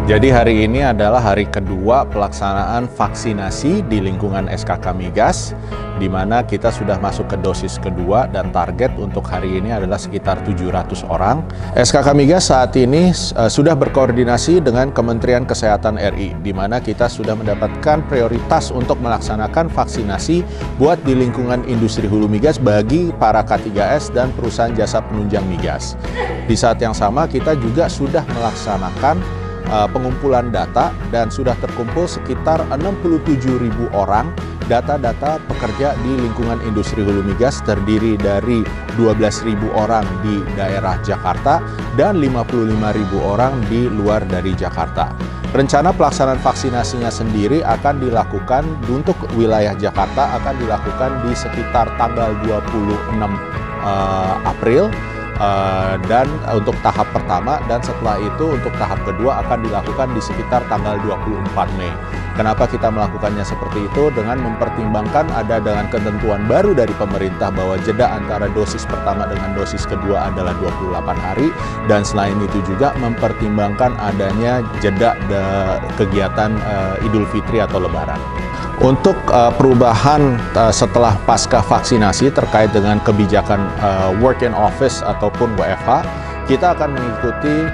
Jadi hari ini adalah hari kedua pelaksanaan vaksinasi di lingkungan SKK Migas, di mana kita sudah masuk ke dosis kedua dan target untuk hari ini adalah sekitar 700 orang. SKK Migas saat ini sudah berkoordinasi dengan Kementerian Kesehatan RI, di mana kita sudah mendapatkan prioritas untuk melaksanakan vaksinasi buat di lingkungan industri hulu migas bagi para K3S dan perusahaan jasa penunjang migas. Di saat yang sama kita juga sudah melaksanakan pengumpulan data dan sudah terkumpul sekitar 67.000 orang data-data pekerja di lingkungan industri hulu migas terdiri dari 12.000 orang di daerah Jakarta dan 55.000 orang di luar dari Jakarta. Rencana pelaksanaan vaksinasinya sendiri akan dilakukan untuk wilayah Jakarta akan dilakukan di sekitar tanggal 26 April. Dan untuk tahap pertama dan setelah itu untuk tahap kedua akan dilakukan di sekitar tanggal 24 Mei. Kenapa kita melakukannya seperti itu? Dengan mempertimbangkan ada dengan ketentuan baru dari pemerintah bahwa jeda antara dosis pertama dengan dosis kedua adalah 28 hari dan selain itu juga mempertimbangkan adanya jeda kegiatan Idul Fitri atau Lebaran. Untuk perubahan setelah pasca vaksinasi terkait dengan kebijakan work in office ataupun WFH, kita akan mengikuti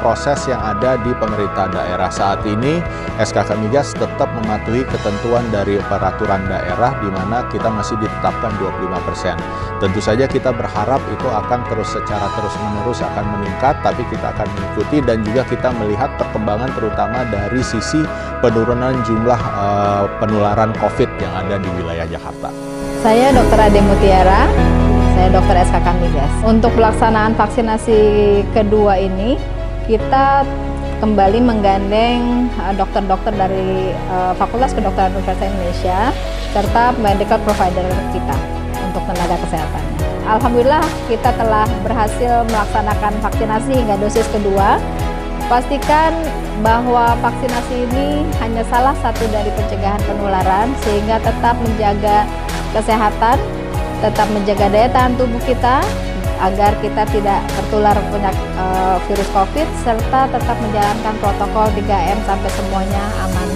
proses yang ada di pemerintah daerah. Saat ini SKK Migas tetap mematuhi ketentuan dari peraturan daerah di mana kita masih ditetapkan 25%. Tentu saja kita berharap itu akan secara terus-menerus akan meningkat, tapi kita akan mengikuti dan juga kita melihat perkembangan terutama dari sisi penurunan jumlah penularan COVID yang ada di wilayah Jakarta. Saya Dr. Ade Mutiara. Saya dokter SKK Migas. Untuk pelaksanaan vaksinasi kedua ini, kita kembali menggandeng dokter-dokter dari Fakultas Kedokteran Universitas Indonesia serta medical provider kita untuk tenaga kesehatannya. Alhamdulillah kita telah berhasil melaksanakan vaksinasi hingga dosis kedua. Pastikan bahwa vaksinasi ini hanya salah satu dari pencegahan penularan sehingga tetap menjaga kesehatan, tetap menjaga daya tahan tubuh kita agar kita tidak tertular virus COVID serta tetap menjalankan protokol 3M sampai semuanya aman.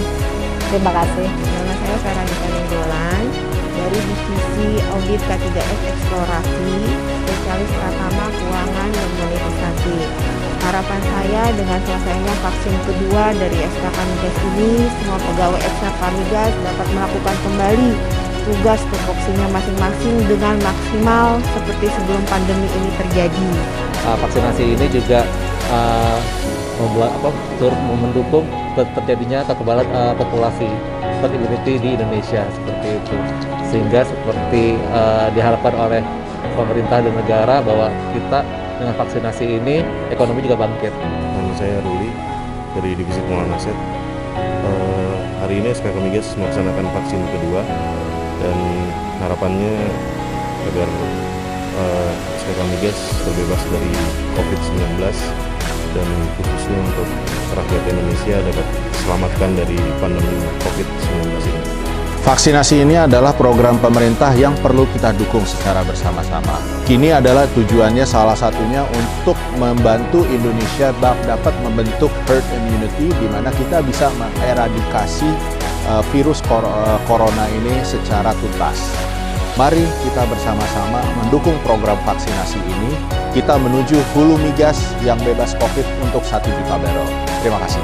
Terima kasih. Nama saya Saranita Ninggolan dari Divisi Audit K3S Eksplorasi, Spesialis Pratama Keuangan dan Monetisasi. Harapan saya dengan selesainya vaksin kedua dari SKK Migas ini, semua pegawai SKK Migas dapat melakukan kembali tugas tupoksinya masing-masing dengan maksimal seperti sebelum pandemi ini terjadi. Vaksinasi ini juga turut mendukung terjadinya kekebalan populasi herd immunity di Indonesia seperti itu, sehingga seperti diharapkan oleh pemerintah dan negara bahwa kita dengan vaksinasi ini ekonomi juga bangkit. Nama saya Ruli dari Divisi Pengelolaan Aset. Hari ini SKK Migas melaksanakan vaksin kedua dan harapannya agar SKK Migas terbebas dari COVID-19 dan khususnya untuk rakyat Indonesia dapat diselamatkan dari pandemi COVID-19 ini. Vaksinasi ini adalah program pemerintah yang perlu kita dukung secara bersama-sama. Kini adalah tujuannya salah satunya untuk membantu Indonesia dapat membentuk herd immunity di mana kita bisa mengeradikasi virus corona ini secara tuntas. Mari kita bersama-sama mendukung program vaksinasi ini. Kita menuju hulu migas yang bebas COVID untuk 1 juta barrel. Terima kasih.